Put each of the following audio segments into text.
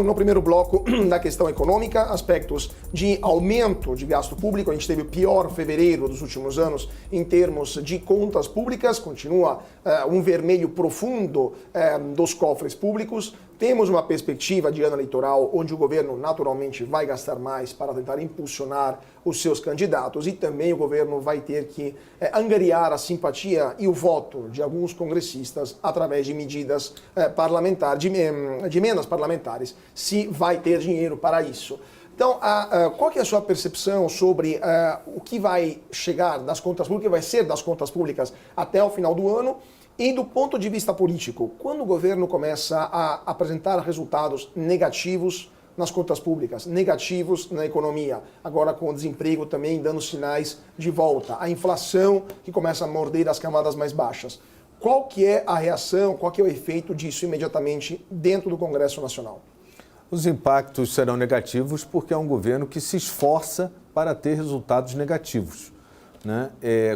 No primeiro bloco da questão econômica, aspectos de aumento de gasto público. A gente teve o pior fevereiro dos últimos anos em termos de contas públicas, continua um vermelho profundo dos cofres públicos. Temos uma perspectiva de ano eleitoral onde o governo naturalmente vai gastar mais para tentar impulsionar os seus candidatos e também o governo vai ter que angariar a simpatia e o voto de alguns congressistas através de medidas parlamentares, de emendas parlamentares, se vai ter dinheiro para isso. Então, qual que é a sua percepção sobre o que vai chegar das contas públicas, o que vai ser das contas públicas até o final do ano? E do ponto de vista político, quando o governo começa a apresentar resultados negativos nas contas públicas, negativos na economia, agora com o desemprego também dando sinais de volta, a inflação que começa a morder as camadas mais baixas, qual que é a reação, qual que é o efeito disso imediatamente dentro do Congresso Nacional? Os impactos serão negativos porque é um governo que se esforça para ter resultados negativos. Né?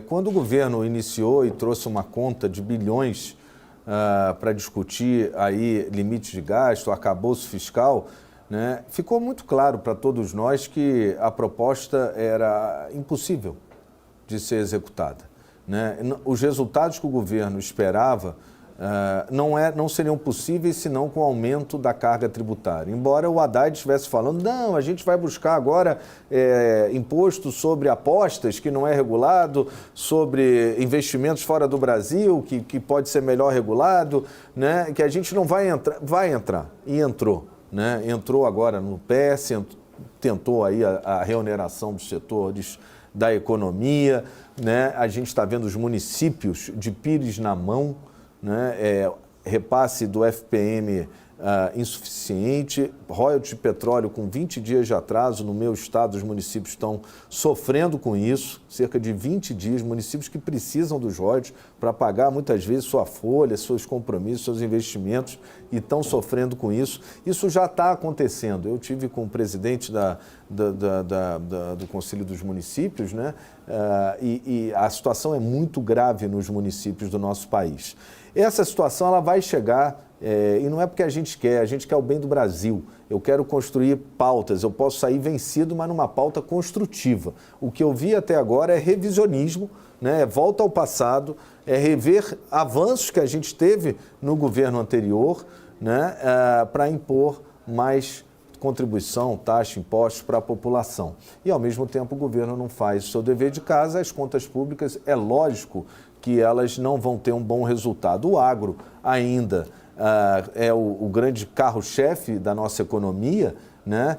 Quando o governo iniciou e trouxe uma conta de bilhões para discutir aí limites de gasto, arcabouço fiscal, né, ficou muito claro para todos nós que a proposta era impossível de ser executada. Né? Os resultados que o governo esperava não seriam possíveis senão com o aumento da carga tributária. Embora o Haddad estivesse falando, não, a gente vai buscar agora imposto sobre apostas, que não é regulado, sobre investimentos fora do Brasil, que pode ser melhor regulado, né? Que a gente não vai entrar, e entrou. Né? Entrou agora no PS, tentou aí a reoneração dos setores da economia, né? A gente está vendo os municípios de pires na mão, né? Repasse do FPM insuficiente, royalties de petróleo com 20 dias de atraso. No meu estado, os municípios estão sofrendo com isso, cerca de 20 dias, municípios que precisam dos royalties para pagar muitas vezes sua folha, seus compromissos, seus investimentos, e estão sofrendo com isso. Isso já está acontecendo. Eu tive com o presidente do Conselho dos Municípios, né? E a situação é muito grave nos municípios do nosso país. Essa situação ela vai chegar, e não é porque a gente quer o bem do Brasil. Eu quero construir pautas, eu posso sair vencido, mas numa pauta construtiva. O que eu vi até agora é revisionismo, né? Volta ao passado, é rever avanços que a gente teve no governo anterior, né? Para impor mais contribuição, taxa, impostos para a população. E, ao mesmo tempo, o governo não faz o seu dever de casa, as contas públicas, é lógico que elas não vão ter um bom resultado. O agro ainda é o grande carro-chefe da nossa economia, né?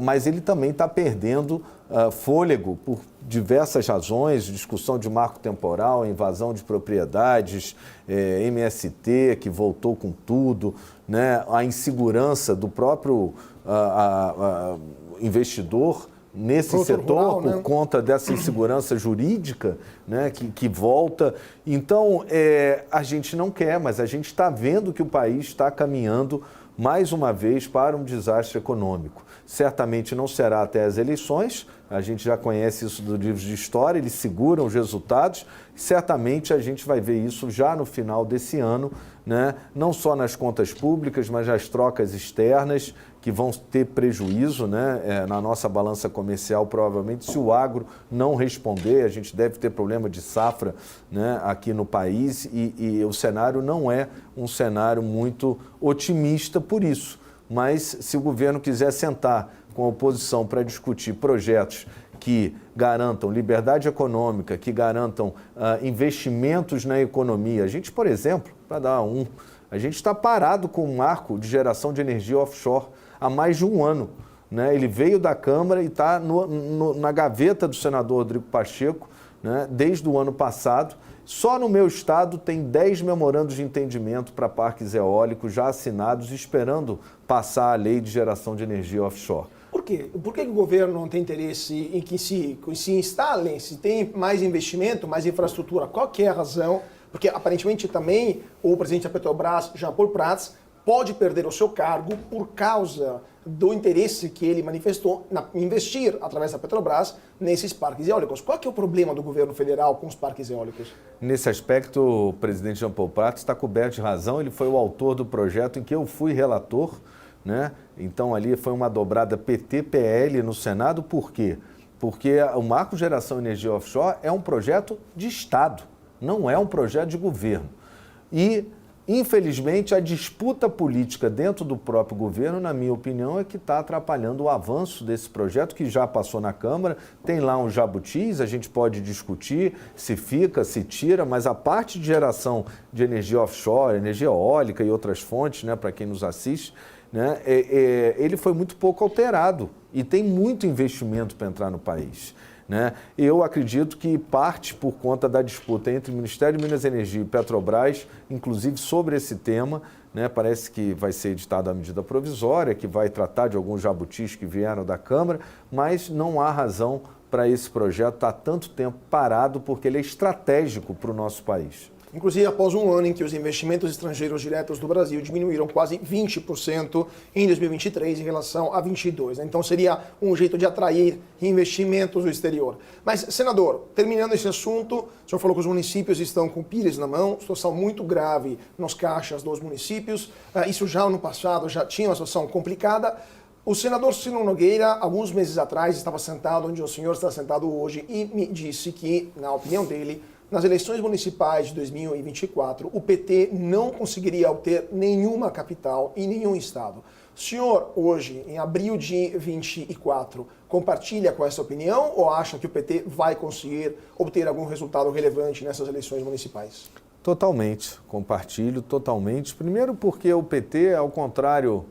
Mas ele também está perdendo fôlego por diversas razões, discussão de marco temporal, invasão de propriedades, MST que voltou com tudo, né? A insegurança do próprio investidor nesse setor, por conta dessa insegurança jurídica, né, que volta. Então, a gente não quer, mas a gente está vendo que o país está caminhando mais uma vez para um desastre econômico. Certamente não será até as eleições, a gente já conhece isso dos livros de história, eles seguram os resultados, certamente a gente vai ver isso já no final desse ano, né? Não só nas contas públicas, mas nas trocas externas, que vão ter prejuízo, né? Na nossa balança comercial, provavelmente, se o agro não responder, a gente deve ter problema de safra, né, aqui no país, e o cenário não é um cenário muito otimista por isso. Mas se o governo quiser sentar com a oposição para discutir projetos que garantam liberdade econômica, que garantam investimentos na economia. A gente, por exemplo, para dar a gente está parado com um marco de geração de energia offshore há mais de um ano. Né? Ele veio da Câmara e está na gaveta do senador Rodrigo Pacheco, né, desde o ano passado. Só no meu estado tem 10 memorandos de entendimento para parques eólicos já assinados, esperando passar a lei de geração de energia offshore. Por quê? Por que o governo não tem interesse em que se instalem, se tem mais investimento, mais infraestrutura? Qual que é a razão? Porque aparentemente também o presidente da Petrobras, Jean Paul Prats, pode perder o seu cargo por causa do interesse que ele manifestou em investir, através da Petrobras, nesses parques eólicos. Qual que é o problema do governo federal com os parques eólicos? Nesse aspecto, o presidente Jean Paul Prats está coberto de razão. Ele foi o autor do projeto em que eu fui relator, né? Então ali foi uma dobrada PT-PL no Senado, por quê? Porque o Marco Geração Energia Offshore é um projeto de Estado, não é um projeto de governo. E, infelizmente, a disputa política dentro do próprio governo, na minha opinião, é que está atrapalhando o avanço desse projeto, que já passou na Câmara. Tem lá um jabutis, a gente pode discutir se fica, se tira, mas a parte de geração de energia offshore, energia eólica e outras fontes, né, para quem nos assiste, né, ele foi muito pouco alterado e tem muito investimento para entrar no país. Né? Eu acredito que parte por conta da disputa entre o Ministério de Minas e Energia e Petrobras, inclusive sobre esse tema, né? Parece que vai ser editada a medida provisória, que vai tratar de alguns jabutis que vieram da Câmara, mas não há razão para esse projeto estar tanto tempo parado, porque ele é estratégico para o nosso país. Inclusive, após um ano em que os investimentos estrangeiros diretos do Brasil diminuíram quase 20% em 2023 em relação a 2022. Né? Então, seria um jeito de atrair investimentos do exterior. Mas, senador, terminando esse assunto, o senhor falou que os municípios estão com pires na mão, situação muito grave nos caixas dos municípios. Isso já no passado já tinha uma situação complicada. O senador Ciro Nogueira, alguns meses atrás, estava sentado onde o senhor está sentado hoje e me disse que, na opinião dele, nas eleições municipais de 2024, o PT não conseguiria obter nenhuma capital em nenhum estado. O senhor, hoje, em abril de 2024, compartilha com essa opinião ou acha que o PT vai conseguir obter algum resultado relevante nessas eleições municipais? Totalmente, compartilho totalmente. Primeiro porque o PT, ao contrário,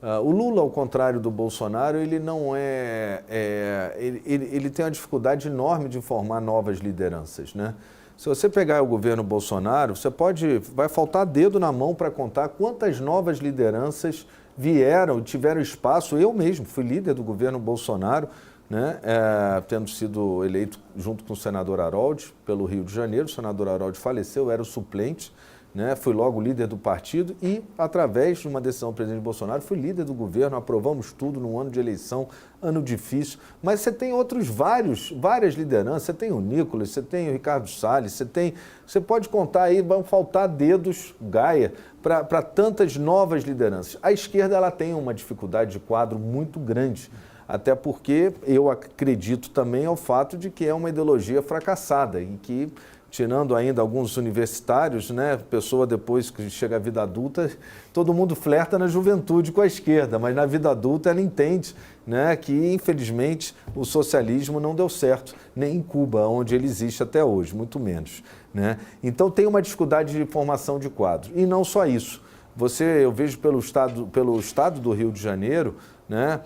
o Lula, ao contrário do Bolsonaro, ele não ele tem uma dificuldade enorme de formar novas lideranças, né? Se você pegar o governo Bolsonaro, vai faltar dedo na mão para contar quantas novas lideranças vieram, tiveram espaço. Eu mesmo fui líder do governo Bolsonaro, né? Tendo sido eleito junto com o senador Harold pelo Rio de Janeiro. O senador Harold faleceu, eu era o suplente, né? Fui logo líder do partido e, através de uma decisão do presidente Bolsonaro, fui líder do governo, aprovamos tudo num ano de eleição, ano difícil. Mas você tem várias lideranças, você tem o Nicolas, você tem o Ricardo Salles, você pode contar aí, vão faltar dedos, Gaia, para tantas novas lideranças. A esquerda ela tem uma dificuldade de quadro muito grande, até porque eu acredito também ao fato de que é uma ideologia fracassada e que, tirando ainda alguns universitários, né, pessoa depois que chega à vida adulta, todo mundo flerta na juventude com a esquerda, mas na vida adulta ela entende, né, que infelizmente o socialismo não deu certo, nem em Cuba, onde ele existe até hoje, muito menos, né? Então tem uma dificuldade de formação de quadro. E não só isso. Eu vejo pelo estado do Rio de Janeiro, né,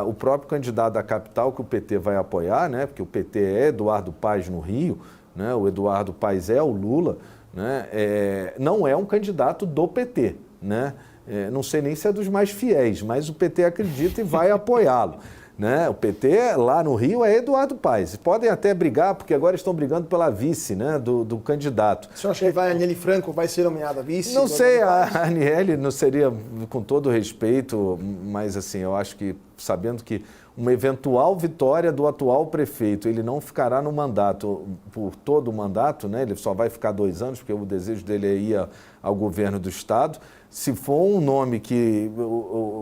o próprio candidato da capital que o PT vai apoiar, né, porque o PT é Eduardo Paes no Rio, né, o Eduardo Paes é o Lula, né, não é um candidato do PT, né, não sei nem se é dos mais fiéis, mas o PT acredita e vai apoiá-lo. Né? O PT lá no Rio é Eduardo Paes. Podem até brigar, porque agora estão brigando pela vice, né, do candidato. O senhor acha que a Aniele Franco vai ser nomeada vice? Não sei, a Aniele não seria, com todo respeito, mas assim, eu acho que, sabendo que uma eventual vitória do atual prefeito, ele não ficará no mandato por todo o mandato, né? Ele só vai ficar 2 anos, porque o desejo dele é ir ao governo do Estado. Se for um nome que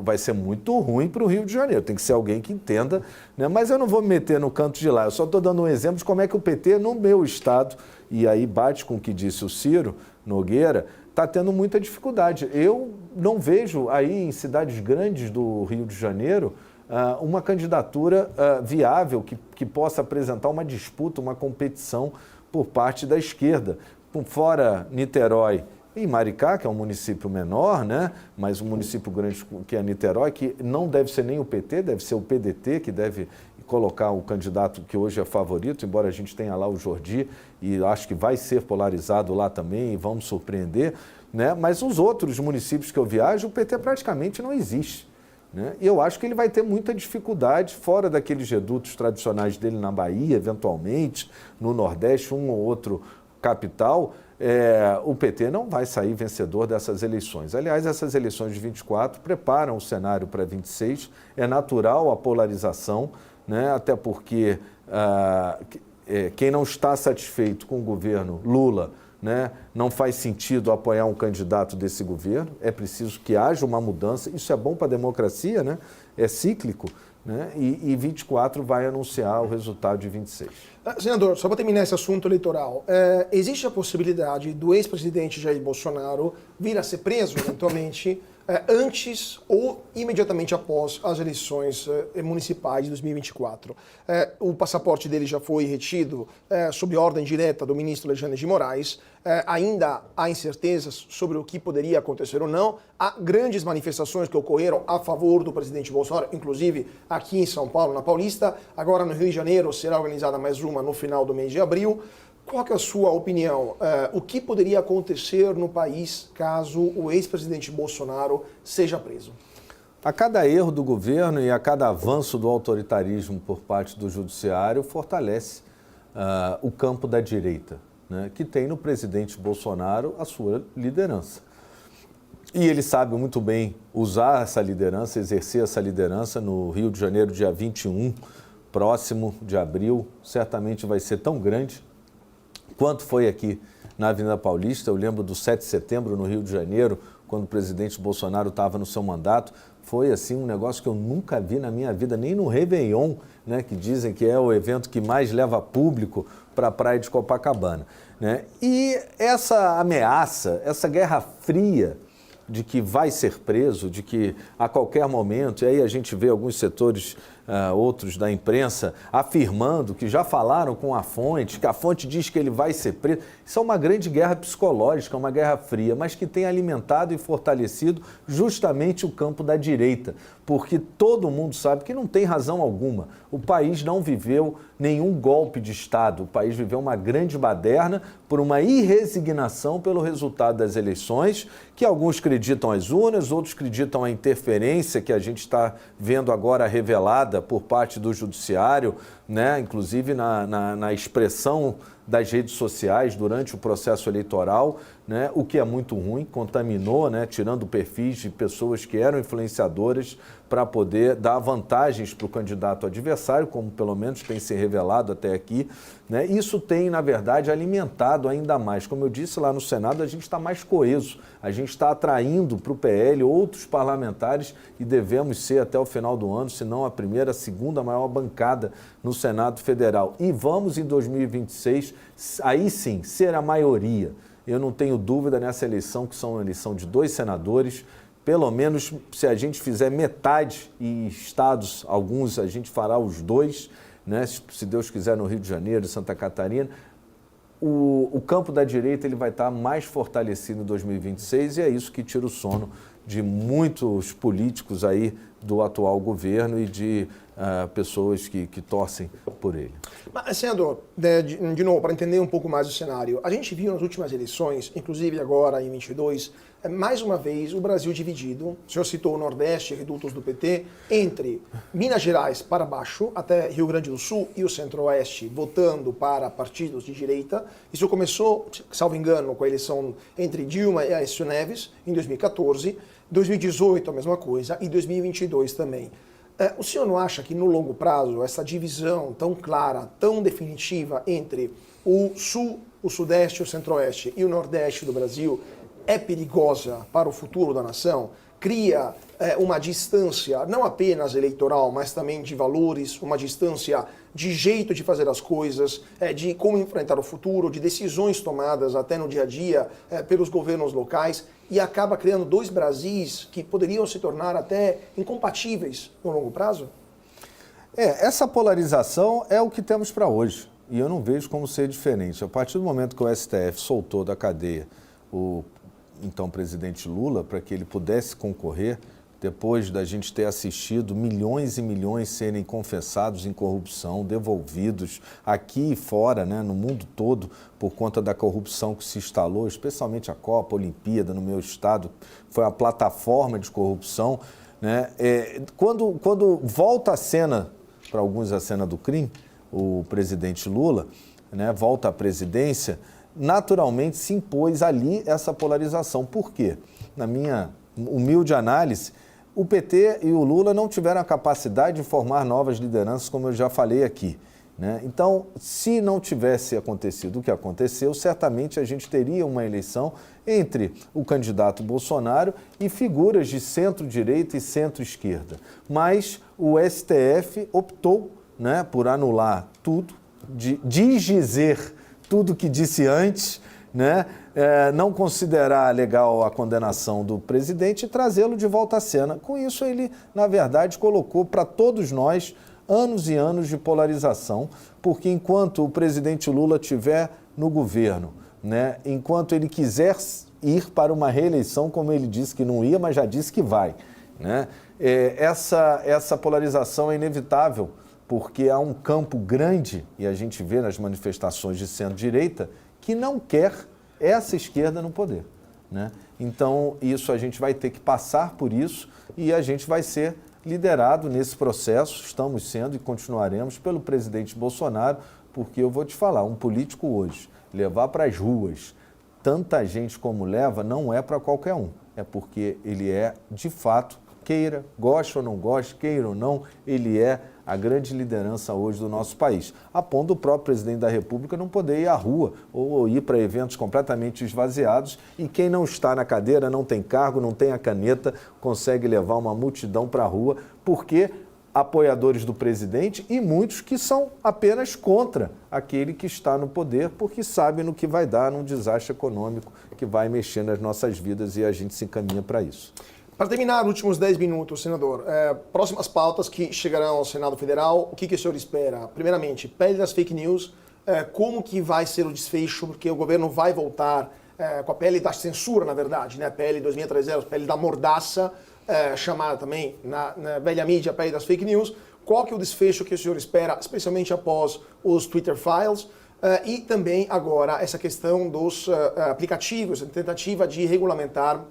vai ser muito ruim para o Rio de Janeiro, tem que ser alguém que entenda, né? Mas eu não vou me meter no canto de lá, eu só estou dando um exemplo de como é que o PT, no meu estado, e aí bate com o que disse o Ciro Nogueira, está tendo muita dificuldade. Eu não vejo aí em cidades grandes do Rio de Janeiro uma candidatura viável que possa apresentar uma disputa, uma competição por parte da esquerda. Fora Niterói e Maricá, que é um município menor, né? Mas um município grande que é Niterói, que não deve ser nem o PT, deve ser o PDT, que deve colocar o candidato que hoje é favorito, embora a gente tenha lá o Jordi, e acho que vai ser polarizado lá também, e vamos surpreender, né? Mas os outros municípios que eu viajo, o PT praticamente não existe, né? E eu acho que ele vai ter muita dificuldade, fora daqueles redutos tradicionais dele na Bahia, eventualmente, no Nordeste, um ou outro capital, o PT não vai sair vencedor dessas eleições. Aliás, essas eleições de 24 preparam o cenário para 26, é natural a polarização, né? Até porque quem não está satisfeito com o governo Lula né? Não faz sentido apoiar um candidato desse governo, é preciso que haja uma mudança, isso é bom para a democracia, né? É cíclico, né? E 24 vai anunciar o resultado de 26. Senador, só para terminar esse assunto eleitoral, existe a possibilidade do ex-presidente Jair Bolsonaro vir a ser preso, eventualmente, antes ou imediatamente após as eleições municipais de 2024. O passaporte dele já foi retido sob ordem direta do ministro Alexandre de Moraes. Ainda há incertezas sobre o que poderia acontecer ou não. Há grandes manifestações que ocorreram a favor do presidente Bolsonaro, inclusive aqui em São Paulo, na Paulista. Agora, no Rio de Janeiro, será organizada mais uma no final do mês de abril. Qual que é a sua opinião? O que poderia acontecer no país caso o ex-presidente Bolsonaro seja preso? A cada erro do governo e a cada avanço do autoritarismo por parte do judiciário fortalece o campo da direita, né, que tem no presidente Bolsonaro a sua liderança. E ele sabe muito bem usar essa liderança, exercer essa liderança no Rio de Janeiro, dia 21, próximo de abril, certamente vai ser tão grande quanto foi aqui na Avenida Paulista. Eu lembro do 7 de setembro no Rio de Janeiro, quando o presidente Bolsonaro estava no seu mandato. Foi assim um negócio que eu nunca vi na minha vida, nem no Réveillon, né, que dizem que é o evento que mais leva público para a praia de Copacabana, né? E essa ameaça, essa guerra fria de que vai ser preso, de que a qualquer momento, e aí a gente vê alguns setores, outros da imprensa, afirmando que já falaram com a fonte, que a fonte diz que ele vai ser preso. Isso é uma grande guerra psicológica, uma guerra fria, mas que tem alimentado e fortalecido justamente o campo da direita, porque todo mundo sabe que não tem razão alguma. O país não viveu nenhum golpe de Estado, o país viveu uma grande baderna por uma irresignação pelo resultado das eleições, que alguns acreditam às urnas, outros acreditam à interferência que a gente está vendo agora revelada por parte do judiciário, né? Inclusive na expressão das redes sociais durante o processo eleitoral, né? O que é muito ruim, contaminou, né? Tirando perfis de pessoas que eram influenciadoras para poder dar vantagens para o candidato adversário, como pelo menos tem se revelado até aqui, né? Isso tem, na verdade, alimentado ainda mais. Como eu disse lá no Senado, a gente está mais coeso, a gente está atraindo para o PL outros parlamentares e devemos ser até o final do ano, se não a primeira, a segunda maior bancada no Senado Federal. E vamos em 2026, aí sim, ser a maioria. Eu não tenho dúvida nessa eleição, que são uma eleição de 2 senadores, pelo menos se a gente fizer metade e estados, alguns a gente fará os 2, né? Se Deus quiser no Rio de Janeiro, Santa Catarina, o campo da direita ele vai estar mais fortalecido em 2026 e é isso que tira o sono de muitos políticos aí do atual governo e de pessoas que torcem por ele. Mas, senador, de novo, para entender um pouco mais o cenário, a gente viu nas últimas eleições, inclusive agora em 22, mais uma vez o Brasil dividido. O senhor citou o Nordeste, redutos do PT, entre Minas Gerais para baixo, até Rio Grande do Sul e o Centro-Oeste, votando para partidos de direita. Isso começou, salvo engano, com a eleição entre Dilma e Aécio Neves, em 2014, 2018 a mesma coisa, e 2022 também. O senhor não acha que no longo prazo essa divisão tão clara, tão definitiva entre o Sul, o Sudeste, o Centro-Oeste e o Nordeste do Brasil é perigosa para o futuro da nação? Cria uma distância não apenas eleitoral, mas também de valores, uma distância de jeito de fazer as coisas, de como enfrentar o futuro, de decisões tomadas até no dia a dia pelos governos locais, e acaba criando 2 Brasis que poderiam se tornar até incompatíveis no longo prazo? Essa polarização é o que temos para hoje, e eu não vejo como ser diferente. A partir do momento que o STF soltou da cadeia o então presidente Lula, para que ele pudesse concorrer, depois da gente ter assistido milhões e milhões serem confessados em corrupção, devolvidos aqui e fora, né, no mundo todo, por conta da corrupção que se instalou, especialmente a Copa, a Olimpíada, no meu estado, foi a plataforma de corrupção, né? Quando volta a cena, para alguns a cena do crime, o presidente Lula, né, volta à presidência, naturalmente se impôs ali essa polarização. Por quê? Na minha humilde análise, o PT e o Lula não tiveram a capacidade de formar novas lideranças, como eu já falei aqui. né? Então, se não tivesse acontecido o que aconteceu, certamente a gente teria uma eleição entre o candidato Bolsonaro e figuras de centro-direita e centro-esquerda. Mas o STF optou, né, por anular tudo, desdizer tudo que disse antes, né, não considerar legal a condenação do presidente e trazê-lo de volta à cena. Com isso, ele, na verdade, colocou para todos nós anos e anos de polarização, porque enquanto o presidente Lula estiver no governo, né, enquanto ele quiser ir para uma reeleição, como ele disse que não ia, mas já disse que vai, né, essa polarização é inevitável, porque há um campo grande, e a gente vê nas manifestações de centro-direita, que não quer essa esquerda no poder, né? Então, isso a gente vai ter que passar por isso e a gente vai ser liderado nesse processo, estamos sendo e continuaremos pelo presidente Bolsonaro, porque eu vou te falar, um político hoje, levar para as ruas tanta gente como leva, não é para qualquer um, é porque ele é, de fato, queira, goste ou não goste, queira ou não, ele é a grande liderança hoje do nosso país, a ponto do próprio presidente da República não poder ir à rua ou ir para eventos completamente esvaziados e quem não está na cadeira, não tem cargo, não tem a caneta, consegue levar uma multidão para a rua, porque apoiadores do presidente e muitos que são apenas contra aquele que está no poder, porque sabem no que vai dar num desastre econômico que vai mexer nas nossas vidas e a gente se encaminha para isso. Para terminar, últimos 10 minutos, senador, próximas pautas que chegarão ao Senado Federal, o que o senhor espera? Primeiramente, PL das fake news, como que vai ser o desfecho, porque o governo vai voltar com a PL da censura, na verdade, né? PL 2630, PL da mordaça, chamada também na velha mídia PL das fake news. Qual que é o desfecho que o senhor espera, especialmente após os Twitter Files? E também agora essa questão dos aplicativos, a tentativa de regulamentar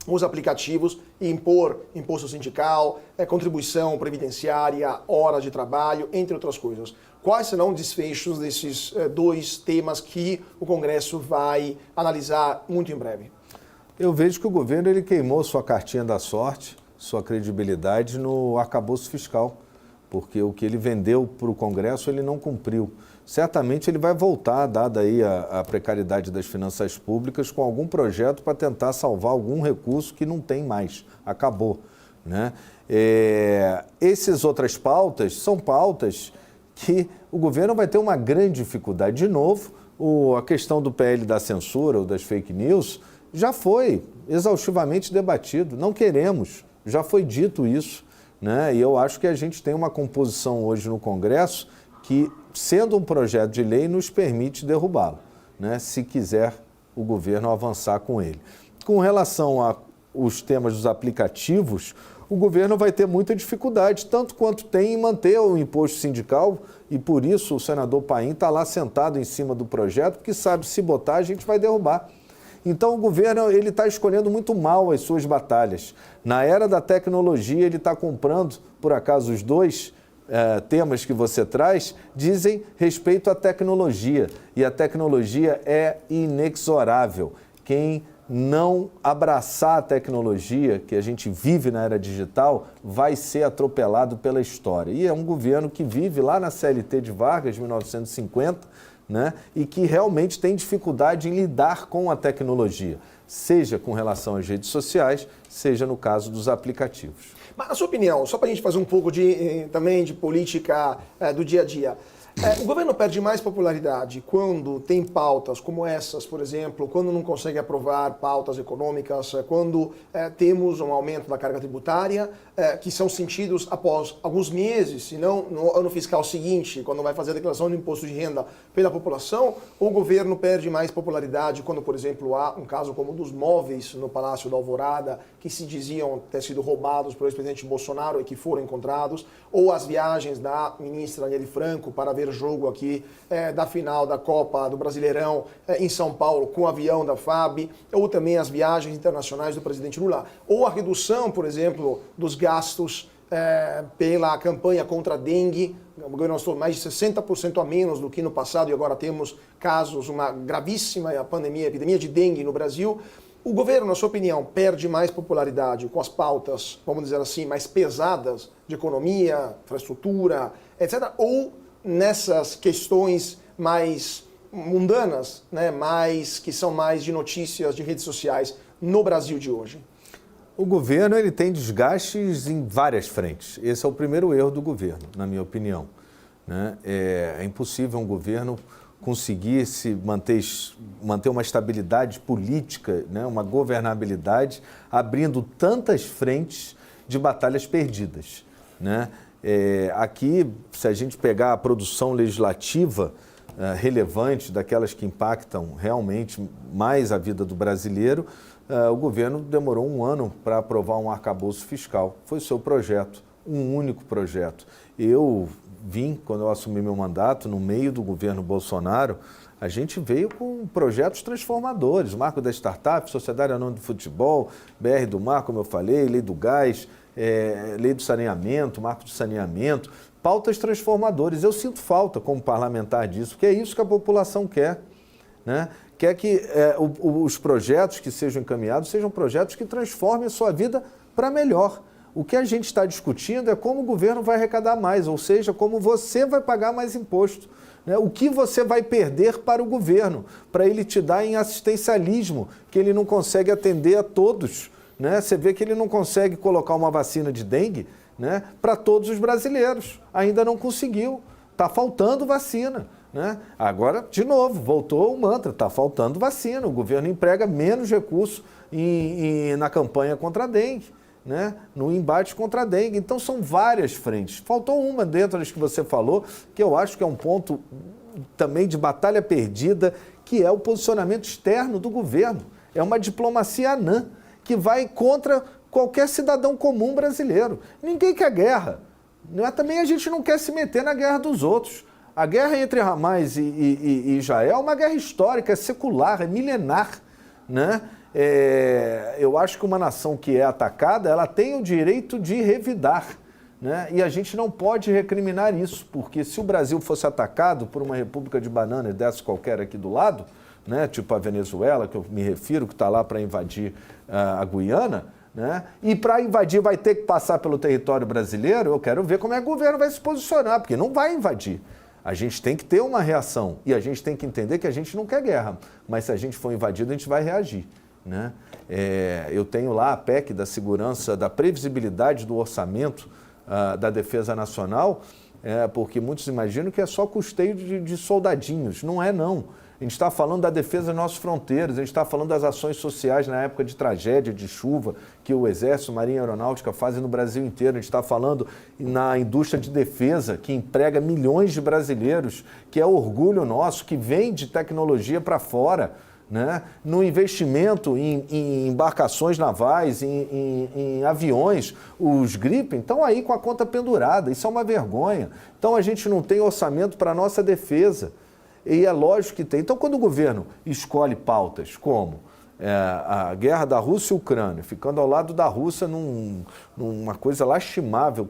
os aplicativos e impor imposto sindical, contribuição previdenciária, horas de trabalho, entre outras coisas. Quais serão os desfechos desses dois temas que o Congresso vai analisar muito em breve? Eu vejo que o governo ele queimou sua cartinha da sorte, sua credibilidade no arcabouço fiscal, porque o que ele vendeu para o Congresso ele não cumpriu. Certamente ele vai voltar, dada aí a precariedade das finanças públicas, com algum projeto para tentar salvar algum recurso que não tem mais, acabou, né? Essas outras pautas são pautas que o governo vai ter uma grande dificuldade. De novo, a questão do PL da censura ou das fake news já foi exaustivamente debatido, não queremos, já foi dito isso, né? E eu acho que a gente tem uma composição hoje no Congresso que, sendo um projeto de lei, nos permite derrubá-lo, né, se quiser o governo avançar com ele. Com relação aos temas dos aplicativos, o governo vai ter muita dificuldade, tanto quanto tem em manter o imposto sindical, e por isso o senador Paim está lá sentado em cima do projeto, porque sabe, se botar, a gente vai derrubar. Então o governo está escolhendo muito mal as suas batalhas. Na era da tecnologia, ele está comprando, por acaso, os dois temas que você traz dizem respeito à tecnologia, e a tecnologia é inexorável. Quem não abraçar a tecnologia, que a gente vive na era digital, vai ser atropelado pela história. E é um governo que vive lá na CLT de Vargas, de 1950, né, e que realmente tem dificuldade em lidar com a tecnologia, seja com relação às redes sociais, seja no caso dos aplicativos. Mas, na sua opinião, só para a gente fazer um pouco também de política do dia a dia, o governo perde mais popularidade quando tem pautas como essas, por exemplo, quando não consegue aprovar pautas econômicas, quando temos um aumento da carga tributária, que são sentidos após alguns meses, se não no ano fiscal seguinte, quando vai fazer a declaração do imposto de renda pela população, ou o governo perde mais popularidade quando, por exemplo, há um caso como o dos móveis no Palácio da Alvorada, que se diziam ter sido roubados pelo ex-presidente Bolsonaro e que foram encontrados, ou as viagens da ministra Aniele Franco para ver jogo aqui da final da Copa do Brasileirão em São Paulo com o avião da FAB, ou também as viagens internacionais do presidente Lula, ou a redução, por exemplo, dos gastos pela campanha contra a dengue. O governo gastou mais de 60% a menos do que no passado e agora temos casos, uma gravíssima epidemia de dengue no Brasil. O governo, na sua opinião, perde mais popularidade com as pautas, vamos dizer assim, mais pesadas de economia, infraestrutura, etc., ou nessas questões mais mundanas, né, que são mais de notícias de redes sociais no Brasil de hoje? O governo ele tem desgastes em várias frentes. Esse é o primeiro erro do governo, na minha opinião, né? É impossível um governo conseguir manter uma estabilidade política, né, uma governabilidade, abrindo tantas frentes de batalhas perdidas, né? Aqui, se a gente pegar a produção legislativa relevante, daquelas que impactam realmente mais a vida do brasileiro, o governo demorou 1 ano para aprovar um arcabouço fiscal. Foi o seu projeto, um único projeto. Eu vim, quando eu assumi meu mandato, no meio do governo Bolsonaro, a gente veio com projetos transformadores, Marco da Startup, Sociedade Anônima de Futebol, BR do Mar, como eu falei, Lei do Gás, Lei do Saneamento, Marco do Saneamento, pautas transformadoras. Eu sinto falta, como parlamentar, disso, porque é isso que a população quer, né? Quer que os projetos que sejam encaminhados sejam projetos que transformem a sua vida para melhor. O que a gente está discutindo é como o governo vai arrecadar mais, ou seja, como você vai pagar mais imposto, né? O que você vai perder para o governo, para ele te dar em assistencialismo, que ele não consegue atender a todos, né? Você vê que ele não consegue colocar uma vacina de dengue, né, para todos os brasileiros. Ainda não conseguiu. Está faltando vacina, né? Agora, de novo, voltou o mantra, está faltando vacina. O governo emprega menos recursos na campanha contra a dengue, né, no embate contra a dengue. Então, são várias frentes. Faltou uma dentro das que você falou, que eu acho que é um ponto também de batalha perdida, que é o posicionamento externo do governo. É uma diplomacia anã, que vai contra qualquer cidadão comum brasileiro. Ninguém quer guerra. Também a gente não quer se meter na guerra dos outros. A guerra entre Hamas e Israel é uma guerra histórica, é secular, é milenar, né? Eu acho que uma nação que é atacada, ela tem o direito de revidar, né? E a gente não pode recriminar isso, porque se o Brasil fosse atacado por uma república de bananas dessa qualquer aqui do lado, né, tipo a Venezuela, que eu me refiro, que está lá para invadir a Guiana, né, e para invadir vai ter que passar pelo território brasileiro, eu quero ver como é que o governo vai se posicionar, porque não vai invadir. A gente tem que ter uma reação e a gente tem que entender que a gente não quer guerra, mas se a gente for invadido, a gente vai reagir, né? Eu tenho lá a PEC da segurança, da previsibilidade do orçamento da Defesa Nacional, porque muitos imaginam que é só custeio de soldadinhos. Não é, não. A gente está falando da defesa das nossas fronteiras, a gente está falando das ações sociais na época de tragédia, de chuva, que o Exército, Marinha e Aeronáutica fazem no Brasil inteiro. A gente está falando na indústria de defesa, que emprega milhões de brasileiros, que é orgulho nosso, que vende tecnologia para fora, né? No investimento em embarcações navais, em aviões, os Gripen estão aí com a conta pendurada. Isso é uma vergonha. Então a gente não tem orçamento para a nossa defesa. E é lógico que tem. Então, quando o governo escolhe pautas como a guerra da Rússia e Ucrânia, ficando ao lado da Rússia numa coisa lastimável,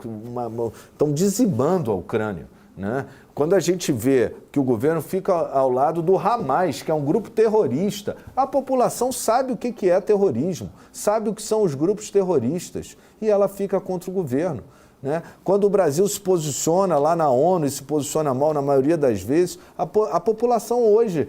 estão dizimando a Ucrânia, né? Quando a gente vê que o governo fica ao lado do Hamas, que é um grupo terrorista, a população sabe o que é terrorismo, sabe o que são os grupos terroristas, e ela fica contra o governo, né? Quando o Brasil se posiciona lá na ONU e se posiciona mal na maioria das vezes, a população hoje,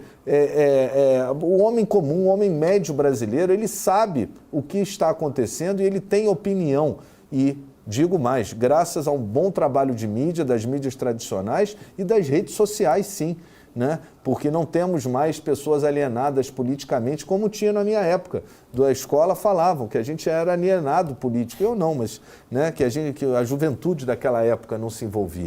o homem comum, o homem médio brasileiro, ele sabe o que está acontecendo e ele tem opinião. E digo mais, graças a um bom trabalho de mídia, das mídias tradicionais e das redes sociais, sim, né? Porque não temos mais pessoas alienadas politicamente como tinha na minha época. Da escola falavam que a gente era alienado político, eu não, mas, né, que a juventude daquela época não se envolvia.